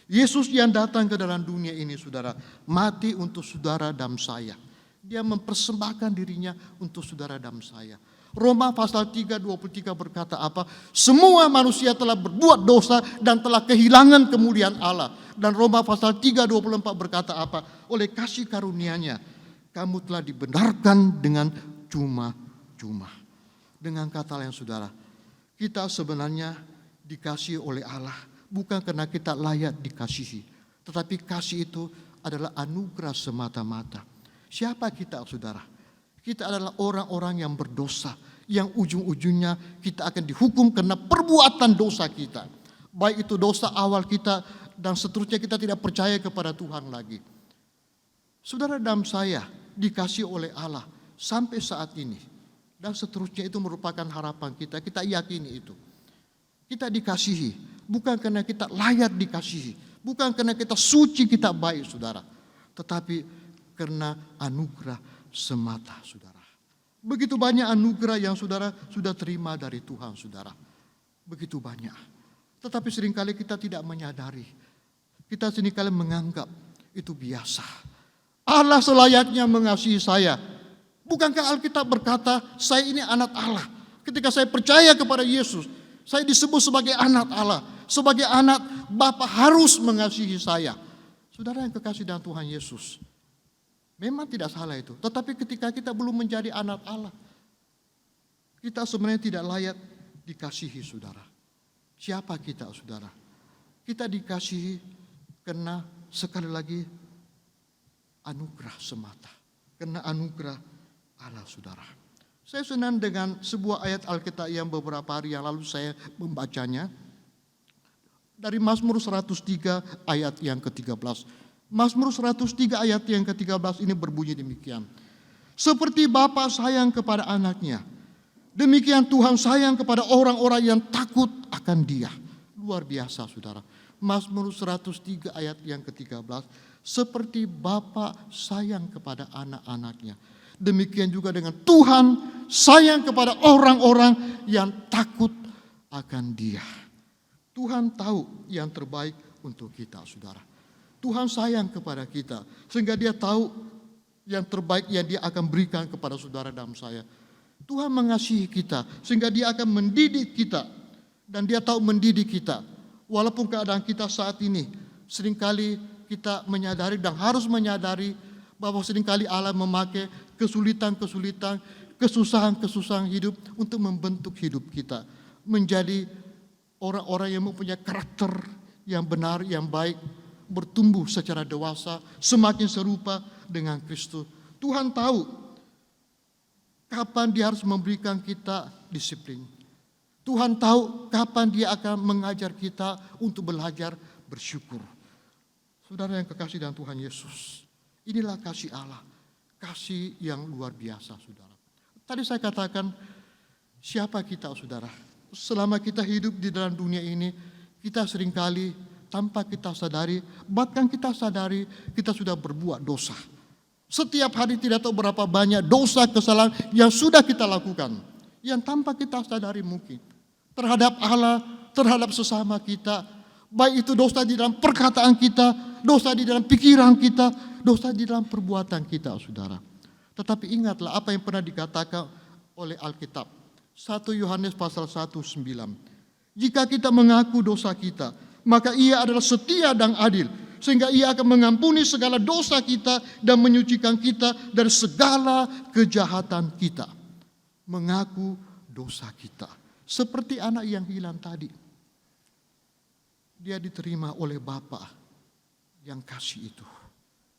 Speaker 2: Yesus yang datang ke dalam dunia ini, saudara, mati untuk saudara dan saya. Dia mempersembahkan dirinya untuk saudara dan saya. Roma pasal 3:23 berkata apa? Semua manusia telah berbuat dosa dan telah kehilangan kemuliaan Allah. Dan Roma pasal 3:24 berkata apa? Oleh kasih karunia-Nya kamu telah dibenarkan dengan cuma-cuma. Dengan kata lain, saudara, kita sebenarnya dikasihi oleh Allah bukan karena kita layak dikasihi, tetapi kasih itu adalah anugerah semata-mata. Siapa kita, saudara? Kita adalah orang-orang yang berdosa, yang ujung-ujungnya kita akan dihukum karena perbuatan dosa kita. Baik itu dosa awal kita dan seterusnya, kita tidak percaya kepada Tuhan lagi. Saudara dan saya dikasihi oleh Allah sampai saat ini. Dan seterusnya, itu merupakan harapan kita. Kita yakini itu. Kita dikasihi bukan karena kita layak dikasihi, bukan karena kita suci, kita baik, saudara, tetapi karena anugerah semata, saudara. Begitu banyak anugerah yang saudara sudah terima dari Tuhan, saudara. Begitu banyak. Tetapi seringkali kita tidak menyadari. Kita seringkali menganggap itu biasa. Allah selayaknya mengasihi saya. Bukankah Alkitab berkata, saya ini anak Allah. Ketika saya percaya kepada Yesus, saya disebut sebagai anak Allah. Sebagai anak, Bapa harus mengasihi saya. Saudara yang kekasih dalam Tuhan Yesus, memang tidak salah itu. Tetapi ketika kita belum menjadi anak Allah, kita sebenarnya tidak layak dikasihi, saudara. Siapa kita, saudara? Kita dikasihi karena sekali lagi anugerah semata. Karena anugerah Allah, saudara. Saya senang dengan sebuah ayat Alkitab yang beberapa hari yang lalu saya membacanya. Dari Mazmur 103 ayat yang ke-13. Mazmur 103 ayat yang ke-13 ini berbunyi demikian. Seperti Bapa sayang kepada anaknya, demikian Tuhan sayang kepada orang-orang yang takut akan Dia. Luar biasa, saudara. Mazmur 103 ayat yang ke-13. Seperti Bapa sayang kepada anak-anaknya, demikian juga dengan Tuhan sayang kepada orang-orang yang takut akan Dia. Tuhan tahu yang terbaik untuk kita, saudara. Tuhan sayang kepada kita sehingga Dia tahu yang terbaik yang Dia akan berikan kepada saudara dan saya. Tuhan mengasihi kita sehingga Dia akan mendidik kita, dan Dia tahu mendidik kita. Walaupun keadaan kita saat ini seringkali kita menyadari dan harus menyadari bahwa seringkali Allah memakai kesulitan-kesulitan, kesusahan-kesusahan hidup untuk membentuk hidup kita menjadi orang-orang yang mempunyai karakter yang benar, yang baik, bertumbuh secara dewasa, semakin serupa dengan Kristus. Tuhan tahu kapan Dia harus memberikan kita disiplin. Tuhan tahu kapan Dia akan mengajar kita untuk belajar bersyukur. Saudara yang kekasih dalam Tuhan Yesus, inilah kasih Allah, kasih yang luar biasa, saudara. Tadi saya katakan, siapa kita, saudara? Selama kita hidup di dalam dunia ini, kita seringkali tanpa kita sadari, bahkan kita sadari kita sudah berbuat dosa. Setiap hari tidak tahu berapa banyak dosa kesalahan yang sudah kita lakukan, yang tanpa kita sadari mungkin. Terhadap Allah, terhadap sesama kita, baik itu dosa di dalam perkataan kita, dosa di dalam pikiran kita, dosa di dalam perbuatan kita, saudara. Tetapi ingatlah apa yang pernah dikatakan oleh Alkitab. 1 Yohanes pasal 1:9. Jika kita mengaku dosa kita, maka Ia adalah setia dan adil, sehingga Ia akan mengampuni segala dosa kita dan menyucikan kita dari segala kejahatan kita. Mengaku dosa kita. Seperti anak yang hilang tadi. Dia diterima oleh Bapa yang kasih itu,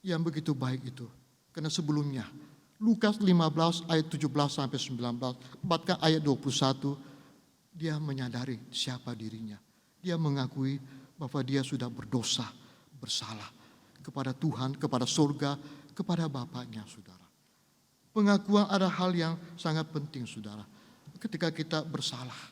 Speaker 2: yang begitu baik itu. Karena sebelumnya, Lukas 15 ayat 17 sampai 19, bahkan ayat 21, dia menyadari siapa dirinya. Dia mengakui bahwa dia sudah berdosa, bersalah kepada Tuhan, kepada surga, kepada Bapaknya, saudara. Pengakuan ada hal yang sangat penting, saudara. Ketika kita bersalah,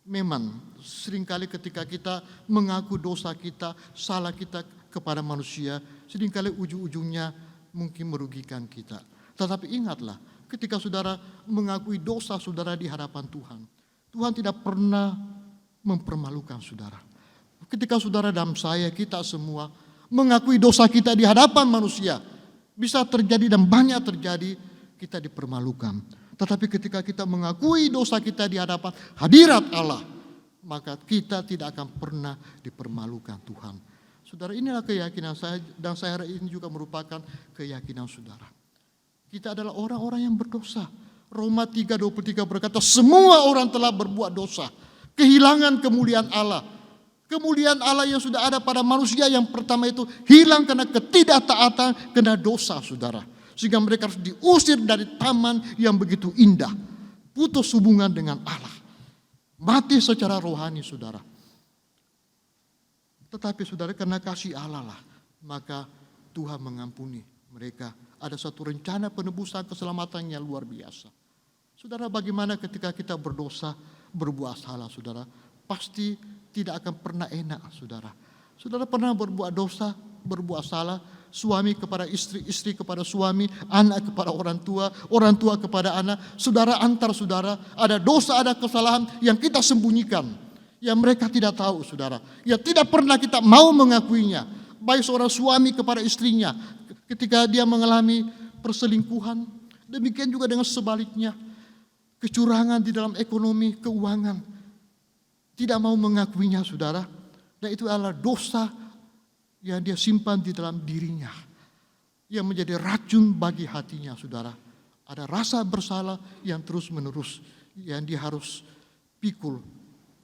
Speaker 2: memang seringkali ketika kita mengaku dosa kita, salah kita kepada manusia, seringkali ujung-ujungnya mungkin merugikan kita. Tetapi ingatlah, ketika saudara mengakui dosa saudara di hadapan Tuhan, Tuhan tidak pernah mempermalukan saudara. Ketika saudara dan saya, kita semua mengakui dosa kita di hadapan manusia, bisa terjadi dan banyak terjadi, kita dipermalukan. Tetapi ketika kita mengakui dosa kita di hadapan hadirat Allah, maka kita tidak akan pernah dipermalukan Tuhan. Saudara, inilah keyakinan saya, dan saya harap ini juga merupakan keyakinan saudara. Kita adalah orang-orang yang berdosa. Roma 3:23 berkata, semua orang telah berbuat dosa, kehilangan kemuliaan Allah. Kemuliaan Allah yang sudah ada pada manusia yang pertama itu hilang karena ketidaktaatan, karena dosa saudara. Sehingga mereka harus diusir dari taman yang begitu indah. Putus hubungan dengan Allah. Mati secara rohani saudara. Tetapi saudara, karena kasih Allah lah, maka Tuhan mengampuni mereka. Ada satu rencana penebusan keselamatan yang luar biasa. Saudara, bagaimana ketika kita berdosa, berbuat salah saudara, pasti tidak akan pernah enak saudara. Saudara pernah berbuat dosa, berbuat salah, suami kepada istri, istri kepada suami, anak kepada orang tua kepada anak, saudara antar saudara, ada dosa, ada kesalahan yang kita sembunyikan, yang mereka tidak tahu saudara, yang tidak pernah kita mau mengakuinya. Baik seorang suami kepada istrinya ketika dia mengalami perselingkuhan, demikian juga dengan sebaliknya, kecurangan di dalam ekonomi, keuangan, tidak mau mengakuinya saudara, dan itu adalah dosa yang dia simpan di dalam dirinya, yang menjadi racun bagi hatinya saudara. Ada rasa bersalah yang terus menerus, yang dia harus pikul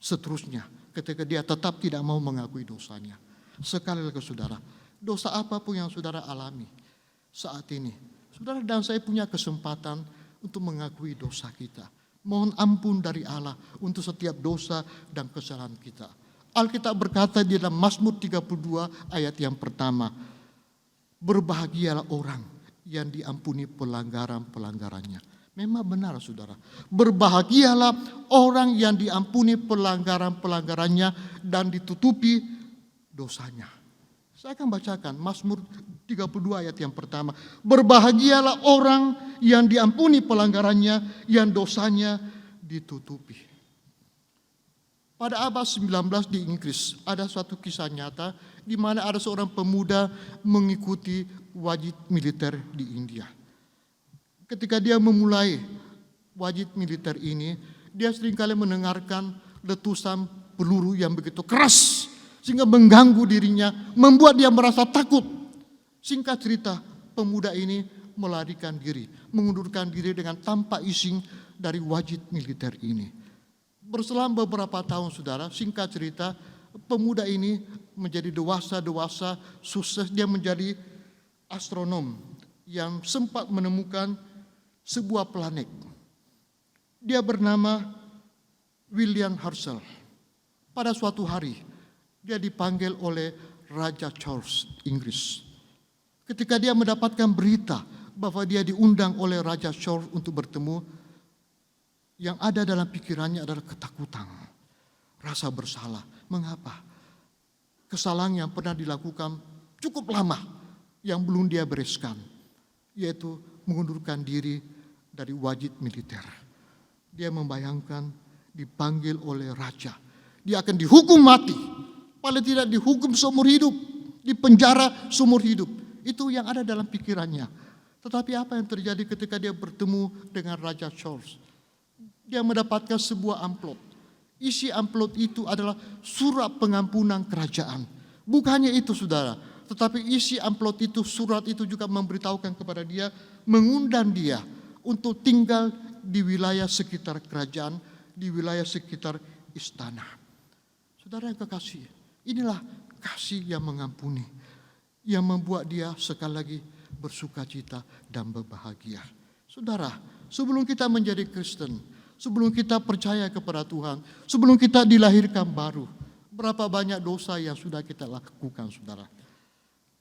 Speaker 2: seterusnya ketika dia tetap tidak mau mengakui dosanya. Sekali lagi saudara, dosa apapun yang saudara alami saat ini, saudara dan saya punya kesempatan untuk mengakui dosa kita. Mohon ampun dari Allah untuk setiap dosa dan kesalahan kita. Alkitab berkata di dalam Mazmur 32 ayat yang pertama, berbahagialah orang yang diampuni pelanggaran-pelanggarannya. Memang benar saudara, berbahagialah orang yang diampuni pelanggaran-pelanggarannya dan ditutupi dosanya. Saya akan bacakan Mazmur 32 ayat yang pertama. Berbahagialah orang yang diampuni pelanggarannya, yang dosanya ditutupi. Pada abad 19 di Inggris ada suatu kisah nyata di mana ada seorang pemuda mengikuti wajib militer di India. Ketika dia memulai wajib militer ini, dia seringkali mendengarkan letusan peluru yang begitu keras sehingga mengganggu dirinya, membuat dia merasa takut. Singkat cerita, pemuda ini melarikan diri, mengundurkan diri dengan tanpa izin dari wajib militer ini. Berselang beberapa tahun saudara, singkat cerita, pemuda ini menjadi dewasa, sukses, dia menjadi astronom yang sempat menemukan sebuah planet. Dia bernama William Herschel. Pada suatu hari, dia dipanggil oleh Raja Charles Inggris. Ketika dia mendapatkan berita bahwa dia diundang oleh Raja Charles untuk bertemu, yang ada dalam pikirannya adalah ketakutan, rasa bersalah. Mengapa? Kesalahan yang pernah dilakukan cukup lama yang belum dia bereskan, yaitu mengundurkan diri dari wajib militer. Dia membayangkan dipanggil oleh raja, dia akan dihukum mati, paling tidak dihukum seumur hidup, dipenjara seumur hidup. Itu yang ada dalam pikirannya. Tetapi apa yang terjadi ketika dia bertemu dengan Raja Charles? Dia mendapatkan sebuah amplop. Isi amplop itu adalah surat pengampunan kerajaan. Bukannya itu saudara, tetapi isi amplop itu, surat itu juga memberitahukan kepada dia, mengundang dia untuk tinggal di wilayah sekitar kerajaan, di wilayah sekitar istana. Saudara yang kekasih, inilah kasih yang mengampuni, yang membuat dia sekali lagi bersukacita dan berbahagia. Saudara, sebelum kita menjadi Kristen, sebelum kita percaya kepada Tuhan, sebelum kita dilahirkan baru, berapa banyak dosa yang sudah kita lakukan, saudara.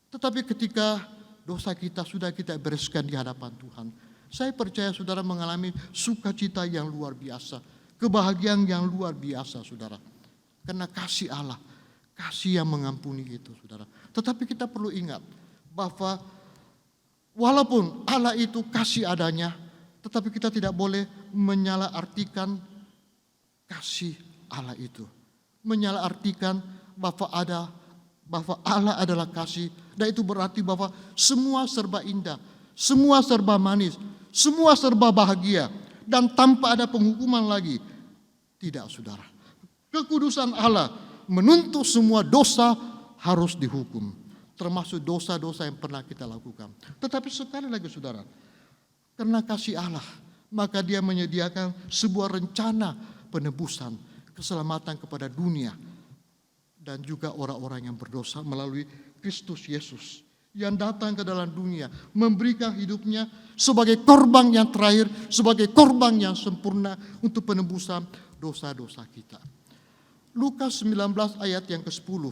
Speaker 2: Tetapi ketika dosa kita sudah kita bereskan di hadapan Tuhan, saya percaya saudara mengalami sukacita yang luar biasa, kebahagiaan yang luar biasa, saudara. Karena kasih Allah, kasih yang mengampuni itu, saudara. Tetapi kita perlu ingat bahwa walaupun Allah itu kasih adanya, Tetapi kita tidak boleh menyalahartikan kasih Allah itu. Menyalahartikan bahwa Allah adalah kasih. Dan itu berarti bahwa semua serba indah, semua serba manis, semua serba bahagia, dan tanpa ada penghukuman lagi. Tidak, saudara. Kekudusan Allah menuntut semua dosa harus dihukum, termasuk dosa-dosa yang pernah kita lakukan. Tetapi sekali lagi, saudara, karena kasih Allah, maka Dia menyediakan sebuah rencana penebusan, keselamatan kepada dunia dan juga orang-orang yang berdosa melalui Kristus Yesus yang datang ke dalam dunia, memberikan hidupnya sebagai korban yang terakhir, sebagai korban yang sempurna untuk penebusan dosa-dosa kita. Lukas 19 ayat yang ke-10.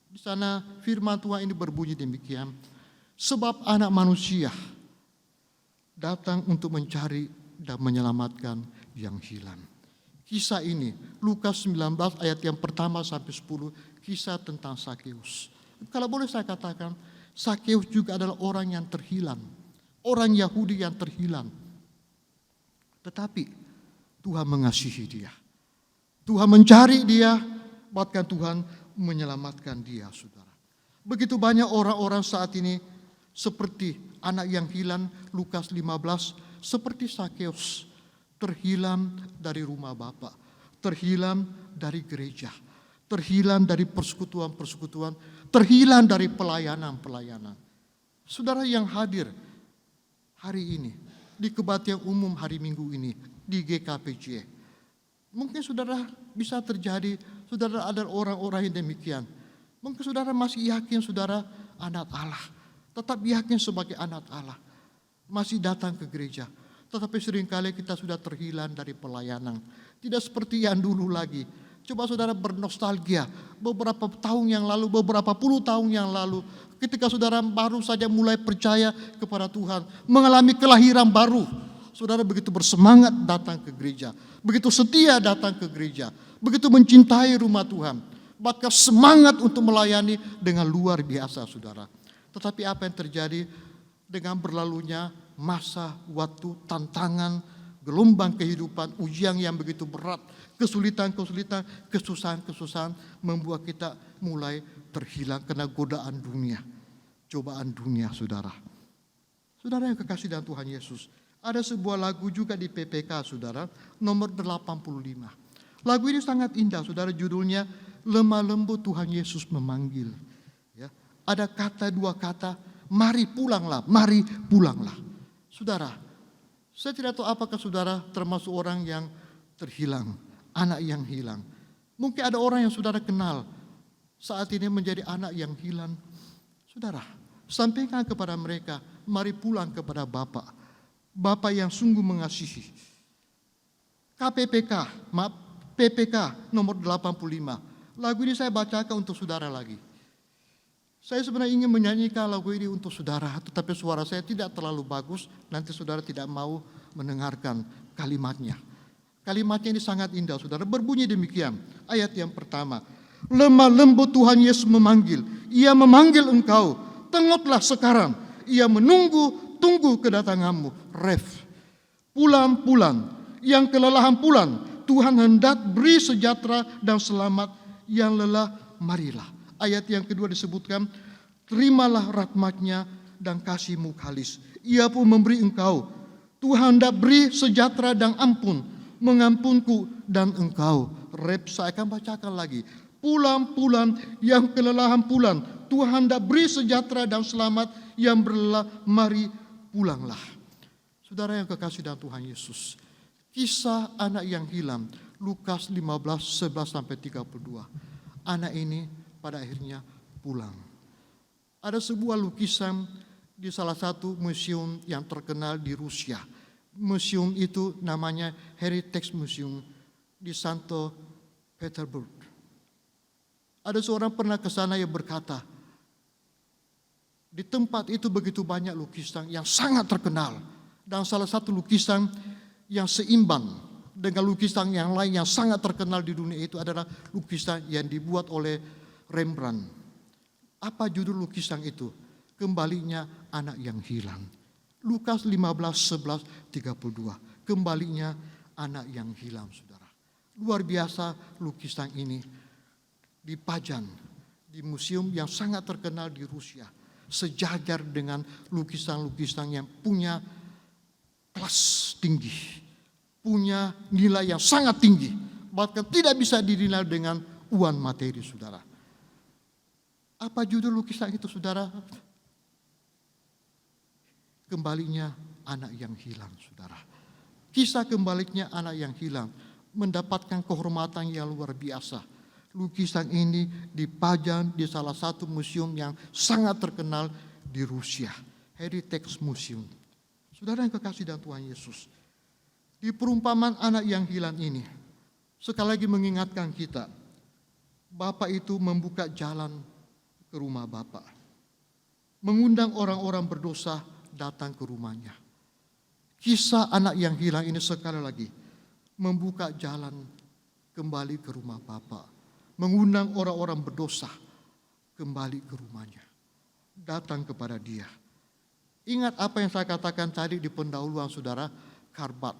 Speaker 2: Di sana firman Tuhan ini berbunyi demikian. Sebab Anak Manusia datang untuk mencari dan menyelamatkan yang hilang. Kisah ini, Lukas 19 ayat yang pertama sampai 10, kisah tentang Sakeus. Kalau boleh saya katakan, Sakeus juga adalah orang yang terhilang. Orang Yahudi yang terhilang. Tetapi Tuhan mengasihi dia. Tuhan mencari dia, bahkan Tuhan menyelamatkan dia, saudara. Begitu banyak orang-orang saat ini seperti anak yang hilang, Lukas 15, seperti Sakeus, terhilang dari rumah Bapa, terhilang dari gereja, terhilang dari persekutuan-persekutuan, terhilang dari pelayanan-pelayanan. Saudara yang hadir hari ini di kebaktian umum hari Minggu ini di GKPJ, mungkin saudara bisa terjadi, saudara ada orang-orang yang demikian. Mungkin saudara masih yakin saudara anak Allah, tetap yakin sebagai anak Allah, masih datang ke gereja. Tetapi seringkali kita sudah terhilang dari pelayanan. Tidak seperti yang dulu lagi. Coba saudara bernostalgia beberapa tahun yang lalu, beberapa puluh tahun yang lalu. Ketika saudara baru saja mulai percaya kepada Tuhan, mengalami kelahiran baru. Saudara begitu bersemangat datang ke gereja. Begitu setia datang ke gereja. Begitu mencintai rumah Tuhan. Bahkan semangat untuk melayani dengan luar biasa, saudara. Tetapi apa yang terjadi dengan berlalunya masa, waktu, tantangan, gelombang kehidupan, ujian yang begitu berat, kesulitan-kesulitan, kesusahan-kesusahan membuat kita mulai terhilang karena godaan dunia, cobaan dunia, saudara. Saudara yang kekasih dalam Tuhan Yesus, ada sebuah lagu juga di PPK, saudara, nomor 85. Lagu ini sangat indah, saudara, judulnya Lemah Lembut Tuhan Yesus Memanggil. Ya, ada dua kata, mari pulanglah, mari pulanglah. Saudara, saya tidak tahu apakah saudara termasuk orang yang terhilang, anak yang hilang. Mungkin ada orang yang saudara kenal saat ini menjadi anak yang hilang. Saudara, sampaikan kepada mereka, mari pulang kepada Bapa. Bapa yang sungguh mengasihi. PPK nomor 85. Lagu ini saya bacakan untuk saudara lagi. Saya sebenarnya ingin menyanyikan lagu ini untuk saudara, tetapi suara saya tidak terlalu bagus, nanti saudara tidak mau mendengarkan kalimatnya. Kalimatnya ini sangat indah, saudara, berbunyi demikian. Ayat yang pertama, lemah lembut Tuhan Yesus memanggil, Ia memanggil engkau, tengoklah sekarang, Ia tunggu kedatanganmu. Ref, pulang, yang kelelahan pulang, Tuhan hendak beri sejahtera dan selamat, yang lelah marilah. Ayat yang kedua disebutkan, terimalah rahmat-Nya dan kasih-Mu khalis. Ia pun memberi engkau. Tuhan hendak beri sejahtera dan ampun, mengampunku dan engkau. Rep, saya akan bacakan lagi. Pulang, yang kelelahan pulang. Tuhan hendak beri sejahtera dan selamat, yang berlelah mari pulanglah. Saudara yang kekasih dalam Tuhan Yesus, kisah anak yang hilang, Lukas 15, 11-32. Anak ini pada akhirnya pulang. Ada sebuah lukisan di salah satu museum yang terkenal di Rusia. Museum itu namanya Heritage Museum di Santo Petersburg. Ada seorang pernah ke sana yang berkata, di tempat itu begitu banyak lukisan yang sangat terkenal. Dan salah satu lukisan yang seimbang dengan lukisan yang lain yang sangat terkenal di dunia itu adalah lukisan yang dibuat oleh Rembrandt. Apa judul lukisan itu? Kembalinya anak yang hilang. Lukas 15:11-32. Kembalinya anak yang hilang, saudara. Luar biasa lukisan ini dipajang di museum yang sangat terkenal di Rusia. Sejajar dengan lukisan-lukisan yang punya kelas tinggi, punya nilai yang sangat tinggi, bahkan tidak bisa dinilai dengan uang materi, saudara. Apa judul lukisan itu, saudara? Kembalinya anak yang hilang, saudara. Kisah kembalinya anak yang hilang mendapatkan kehormatan yang luar biasa. Lukisan ini dipajang di salah satu museum yang sangat terkenal di Rusia, Heritage Museum. Saudara yang kekasih dalam Tuhan Yesus, di perumpamaan anak yang hilang ini, sekali lagi mengingatkan kita, Bapak itu membuka jalan ke rumah Bapak, mengundang orang-orang berdosa datang ke rumahnya. Kisah anak yang hilang ini sekali lagi membuka jalan kembali ke rumah Bapak, mengundang orang-orang berdosa kembali ke rumahnya, datang kepada Dia. Ingat apa yang saya katakan tadi di pendahuluan, saudara, Karbat.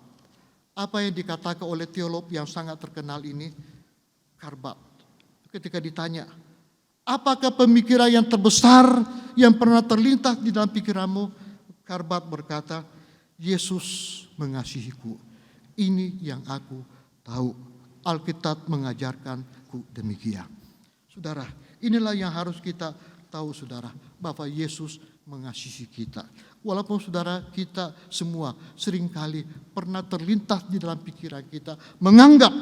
Speaker 2: Apa yang dikatakan oleh teolog yang sangat terkenal ini, Karbat. Ketika ditanya, apakah pemikiran yang terbesar yang pernah terlintas di dalam pikiranmu? Karbat berkata, Yesus mengasihiku. Ini yang aku tahu. Alkitab mengajarkanku demikian. Saudara, inilah yang harus kita tahu, saudara, bahwa Yesus mengasihi kita. Walaupun saudara, kita semua seringkali pernah terlintas di dalam pikiran kita menganggap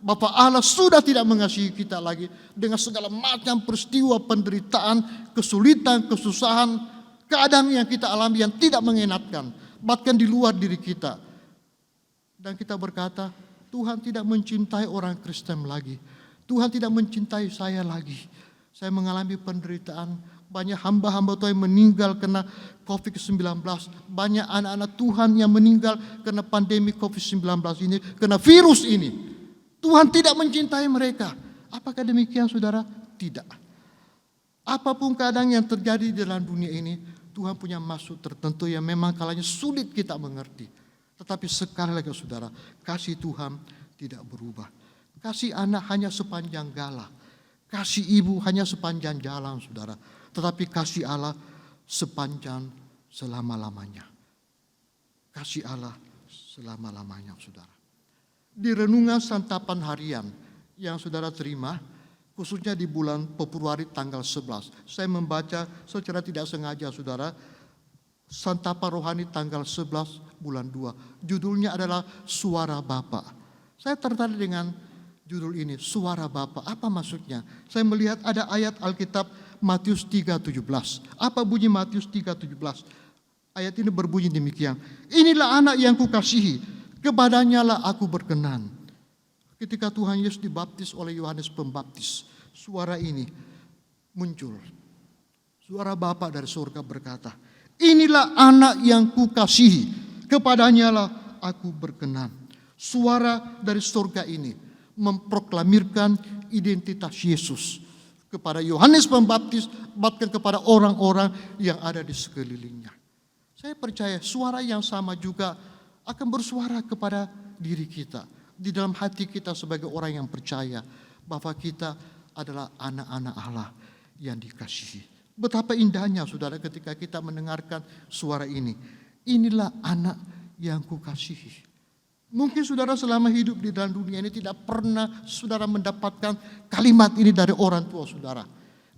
Speaker 2: bahwa Allah sudah tidak mengasihi kita lagi dengan segala macam peristiwa penderitaan, kesulitan, kesusahan, keadaan yang kita alami yang tidak mengenakkan, bahkan di luar diri kita. Dan kita berkata, Tuhan tidak mencintai orang Kristen lagi. Tuhan tidak mencintai saya lagi. Saya mengalami penderitaan. Banyak hamba-hamba Tuhan yang meninggal karena COVID-19. Banyak anak-anak Tuhan yang meninggal karena pandemi COVID-19 ini, karena virus ini. Tuhan tidak mencintai mereka. Apakah demikian, saudara? Tidak. Apapun keadaan yang terjadi dalam dunia ini, Tuhan punya maksud tertentu yang memang kalanya sulit kita mengerti. Tetapi sekali lagi, saudara, kasih Tuhan tidak berubah. Kasih anak hanya sepanjang gala. Kasih ibu hanya sepanjang jalan, saudara. Tetapi kasih Allah sepanjang selama-lamanya. Kasih Allah selama-lamanya, saudara. Di renungan santapan harian yang saudara terima, khususnya di bulan Februari tanggal 11. Saya membaca secara tidak sengaja, saudara, santapan rohani tanggal 11 bulan 2. Judulnya adalah Suara Bapa. Saya tertarik dengan judul ini, Suara Bapa. Apa maksudnya? Saya melihat ada ayat Alkitab Matius 3:17. Apa bunyi Matius 3:17? Ayat ini berbunyi demikian. Inilah anak yang kukasihi, kepadanya lah aku berkenan. Ketika Tuhan Yesus dibaptis oleh Yohanes Pembaptis, suara ini muncul. Suara Bapa dari surga berkata, inilah anak yang kukasihi, kepadanya lah aku berkenan. Suara dari surga ini memproklamirkan identitas Yesus kepada Yohanes Pembaptis, bahkan kepada orang-orang yang ada di sekelilingnya. Saya percaya suara yang sama juga akan bersuara kepada diri kita, di dalam hati kita sebagai orang yang percaya bahwa kita adalah anak-anak Allah yang dikasihi. Betapa indahnya, saudara, ketika kita mendengarkan suara ini. Inilah anak yang kukasihi. Mungkin saudara selama hidup di dalam dunia ini tidak pernah saudara mendapatkan kalimat ini dari orang tua saudara.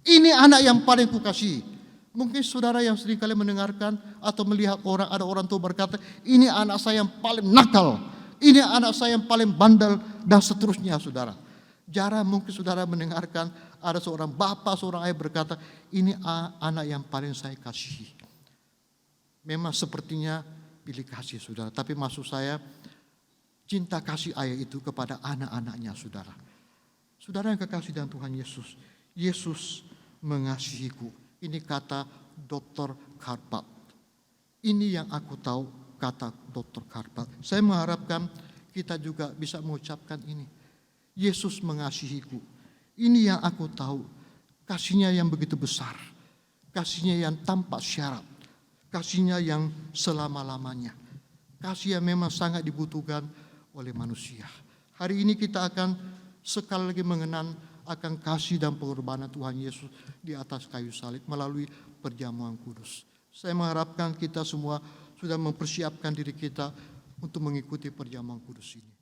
Speaker 2: Ini anak yang paling kukasihi. Mungkin saudara yang seringkali mendengarkan atau melihat ada orang tua berkata, ini anak saya yang paling nakal, ini anak saya yang paling bandel, dan seterusnya, saudara. Jarang mungkin saudara mendengarkan ada seorang bapak, seorang ayah berkata, ini anak yang paling saya kasihi. Memang sepertinya pilih kasih, saudara. Tapi maksud saya, cinta kasih ayah itu kepada anak-anaknya, saudara. Saudara yang kekasih dalam Tuhan Yesus. Yesus mengasihiku. Ini kata Dr. Karpat. Ini yang aku tahu, kata Dr. Karpat. Saya mengharapkan kita juga bisa mengucapkan ini. Yesus mengasihiku. Ini yang aku tahu. Kasihnya yang begitu besar. Kasihnya yang tanpa syarat. kasih-Nya yang selama-lamanya. Kasih yang memang sangat dibutuhkan oleh manusia. Hari ini kita akan sekali lagi mengenang akan kasih dan pengorbanan Tuhan Yesus di atas kayu salib melalui perjamuan kudus. Saya mengharapkan kita semua sudah mempersiapkan diri kita untuk mengikuti perjamuan kudus ini.